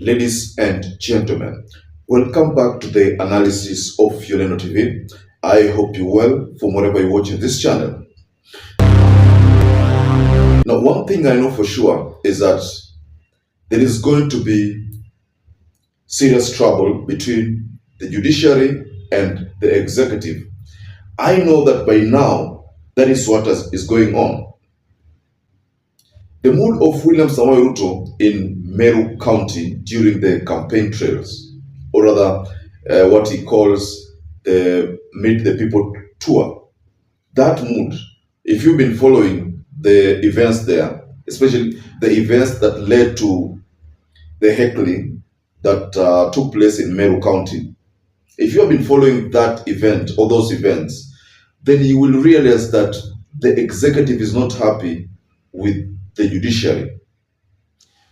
Ladies and gentlemen, welcome back to the analysis of YOLENO TV. I hope you're well from wherever you're watching this channel. Now, one thing I know for sure is that there is going to be serious trouble between the judiciary and the executive. I know that by now, that is what is going on. The mood of William Samoei Ruto in Meru County during the campaign trails, or rather what he calls the Meet the People tour. That mood, if you've been following the events there, especially the events that led to the heckling that took place in Meru County, if you have been following that event or those events, then you will realize that the executive is not happy with the judiciary.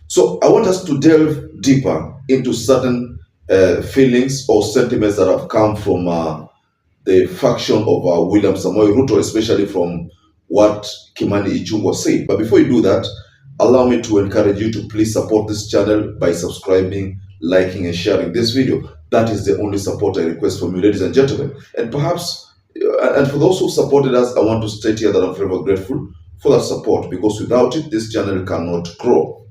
So I want us to delve deeper into certain feelings or sentiments that have come from the faction of William Samoei Ruto, especially from what Kimani ICHUNGWA said. But before you do that, allow me to encourage you to please support this channel by subscribing, liking, and sharing this video. That is the only support I request from you, ladies and gentlemen. And perhaps, and for those who supported us, I want to state here that I'm forever grateful for that support, because without it, this channel cannot grow.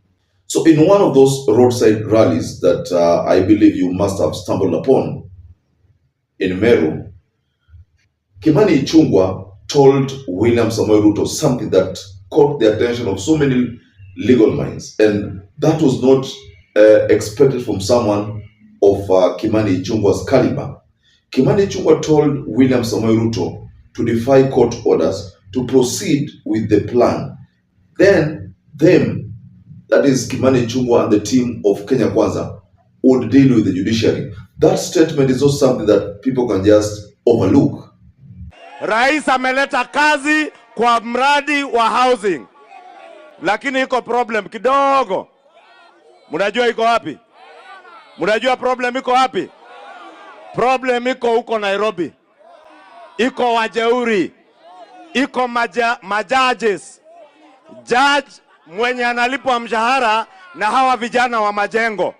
So in one of those roadside rallies that I believe you must have stumbled upon in Meru, Kimani ICHUNGWA told William Samoei Ruto something that caught the attention of so many legal minds, and that was not expected from someone of Kimani ICHUNGWA's caliber. Kimani ICHUNGWA told William Samoei Ruto to defy court orders to proceed with the plan. Then them, that is Kimani ICHUNGWA and the team of Kenya Kwanza, would deal with the judiciary. That statement is not something that people can just overlook. Rais ameleta kazi kwa mradi wa housing, lakini iko problem kidogo. Mnajua iko wapi? Mnajua problem iko wapi? Problem iko huko Nairobi. Iko wajeuri. Iko majudges. Judge mwenye analipwa mshahara na hawa vijana wa majengo.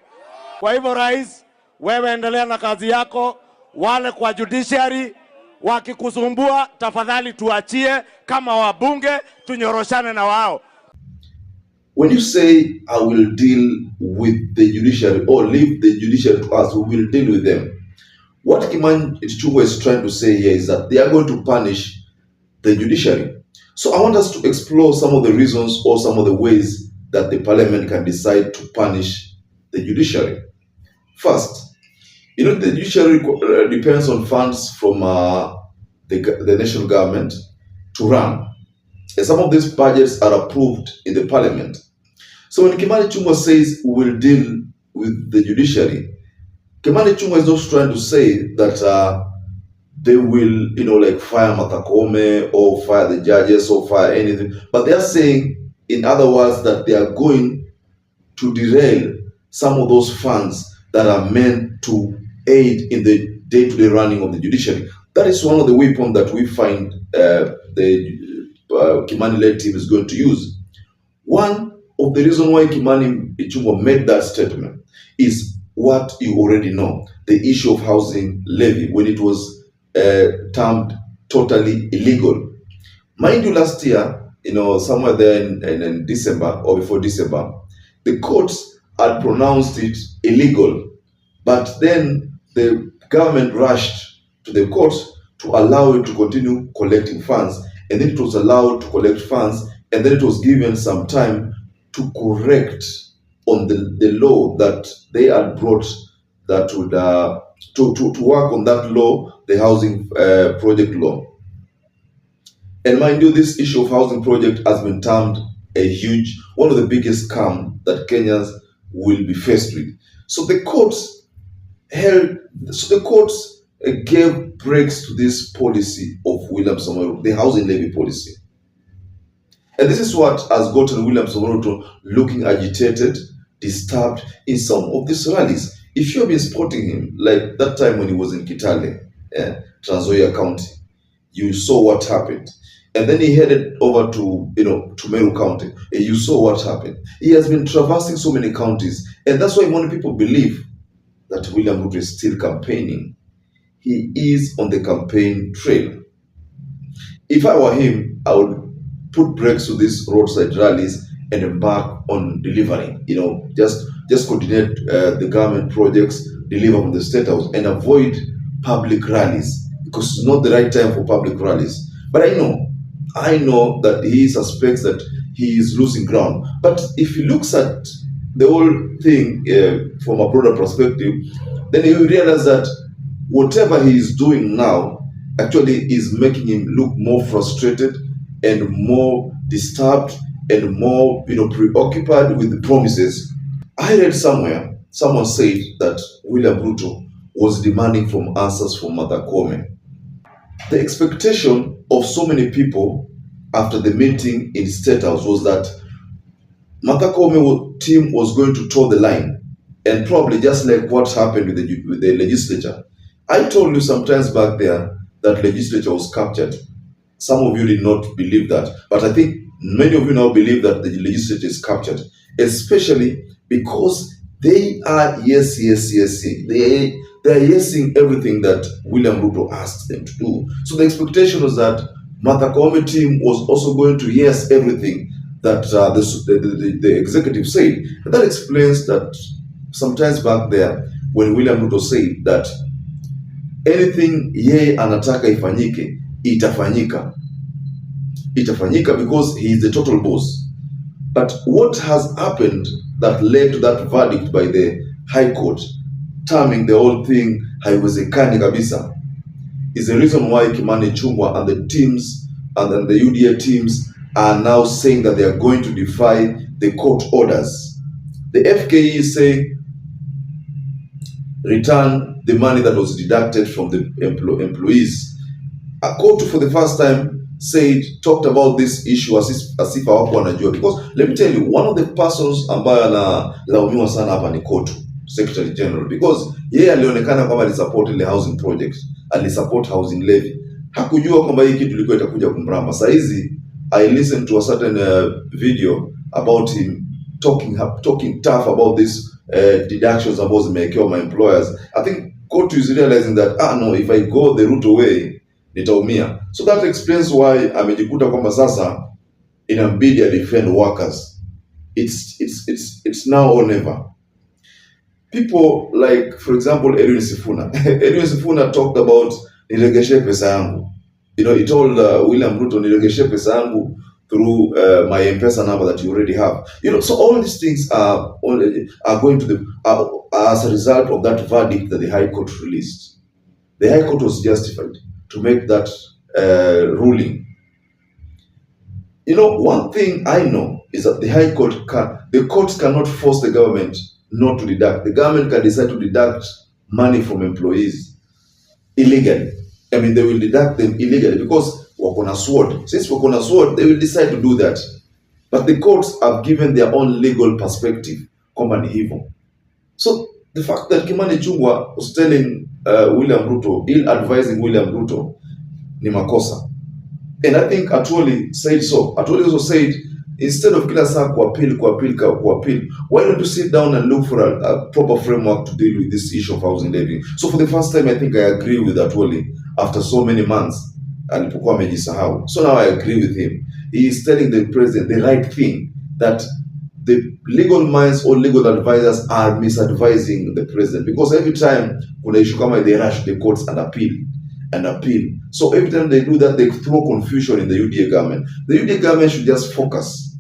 Kwa hivyo rais, wewe endelea na kazi yako. Wale kwa judiciary wakikusumbua, tafadhali tuachie kama wabunge, tunyoroshane na wao. When you say, I will deal with the judiciary, or leave the judiciary to us, we will deal with them, what Kimani ICHUNGWA is trying to say here is that they are going to punish the judiciary. So I want us to explore some of the reasons or some of the ways that the parliament can decide to punish the judiciary. First, the judiciary depends on funds from the national government to run. And some of these budgets are approved in the parliament. So when Kimani ICHUNGWA says we will deal with the judiciary, Kimani ICHUNGWA is not trying to say that they will, like fire Martha Koome or fire the judges or fire anything. But they are saying, in other words, that they are going to derail some of those funds that are meant to aid in the day-to-day running of the judiciary. That is one of the weapons that we find the Kimani-led team is going to use. One of the reasons why Kimani ICHUNGWA made that statement is what you already know, the issue of housing levy, when it was termed totally illegal. Mind you, last year, somewhere there in December or before December, the courts had pronounced it illegal, but then the government rushed to the courts to allow it to continue collecting funds, and then it was allowed to collect funds, and then it was given some time to correct on the law that they had brought that would to work on that law, the housing project law. And mind you, this issue of housing project has been termed one of the biggest scam that Kenyans will be faced with. So the courts gave breaks to this policy of William Samoei Ruto, the housing levy policy. And this is what has gotten William Samoei Ruto looking agitated, disturbed in some of these rallies. If you have been spotting him, like that time when he was in Kitale, Trans Nzoia County, you saw what happened. and then he headed over to, to Meru County. And you saw what happened. He has been traversing so many counties, and that's why many people believe that William Ruto is still campaigning. He is on the campaign trail. If I were him, I would put brakes to these roadside rallies and embark on delivering. Just coordinate the government projects, deliver from the State House, and avoid public rallies, because it's not the right time for public rallies. But I know that he suspects that he is losing ground. But if he looks at the whole thing from a broader perspective, then he will realize that whatever he is doing now actually is making him look more frustrated and more disturbed and more preoccupied with the promises. I read somewhere, someone said that William Ruto was demanding from answers from RUTO-KOOME. The expectation of so many people after the meeting in State House was that RUTO-KOOME team was going to toe the line, and probably just like what happened with the legislature. I told you sometimes back there that legislature was captured. Some of you did not believe that, but I think many of you now believe that the legislature is captured, especially because they are yes. They are yesing everything that William Ruto asked them to do. So the expectation was that RUTO-KOOME team was also going to yes everything that the executive said. And that explains that sometimes back there when William Ruto said that anything yeye anataka ifanyike, itafanyika because he is the total boss. But what has happened that led to that verdict by the High Court terming the whole thing haiwezekani kabisa is the reason why Kimani, ICHUNGWA and the teams and then the UDA teams are now saying that they are going to defy the court orders. The FKE is saying return the money that was deducted from the employees. A court for the first time talked about this issue as if hawakuwa wanajua, because let me tell you, one of the persons ambaye analaumiwa sana hapa ni Kotu, Secretary General, because yeye alionekana kwamba alisupport ile housing project, alisupport housing levy. Hakujua kwamba hii kitu ilikuwa itakuja kumramba. Saa hizi I listened to a certain video about him talking tough about this deductions ambazo zimewekewa my employers. I think Kotu is realizing that no, if I go the Ruto way nitaumia. So that explains why amejikuta kwamba sasa inambidi a defend workers. It's now or never. People like, for example, Edwin Sifuna. Edwin Sifuna talked about niregeshe pesa yangu. He told William Ruto, niregeshe pesa yangu through my M-Pesa number that you already have. So all these things are going to as a result of that verdict that the High Court released. The High Court was justified to make that ruling. One thing I know is that the courts cannot force the government not to deduct. The government can decide to deduct money from employees illegally. I mean, they will deduct them illegally because wako na sword. Since wako na sword, they will decide to do that. But the courts have given their own legal perspective. Kwamba ni hivyo. So the fact that Kimani ICHUNGWA was telling William Ruto, ill-advising William Ruto, ni makosa. And I think Atwoli said so. Atwoli also said, instead of kila saa kuappeal, why don't you sit down and look for a proper framework to deal with this issue of housing levy? So for the first time, I think I agree with Atwoli after so many months. Alipokuwa amejisahau. So now I agree with him. He is telling the president the right thing, that the legal minds or legal advisors are misadvising the president, because every time kuna issue kama they rush the courts and appeal. So every time they do that, they throw confusion in the UDA government. The UDA government should just focus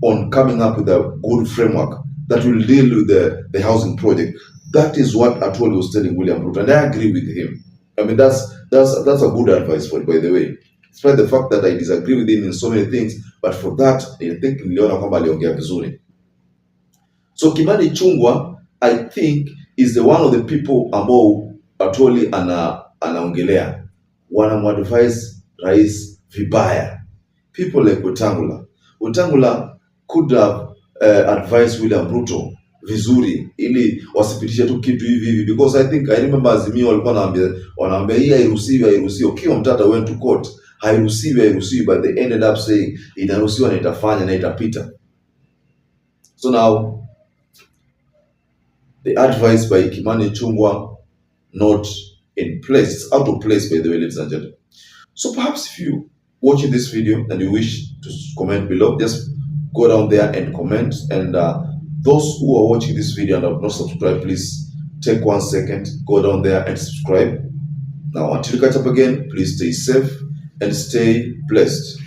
on coming up with a good framework that will deal with the housing project. That is what Atwoli was telling William Ruto, and I agree with him. I mean, that's a good advice for it, by the way. Despite the fact that I disagree with him in so many things, but for that, I think niliona kwamba aliongea vizuri. So Kimani ICHUNGWA, I think, is the one of the people ambao Atwoli anaongelea. Wanamadvise rais vibaya. People like Wetangula could have advised William Ruto vizuri ili wasipitishe tu kitu hivi, because I remember Azimio walikuwa wanaambia hii hairuhusiwi. Kio Mtata went to court hairuhusiwi, but they ended up saying inaruhusiwa na itafanya na itapita. So now the advice by Kimani Ichung'wah not in place. It's out of place, by the way, ladies and gentlemen. So perhaps if you watching this video and you wish to comment below, just go down there and comment. And those who are watching this video and have not subscribed, please take 1 second, go down there and subscribe. Now, until we catch up again, please stay safe and stay blessed.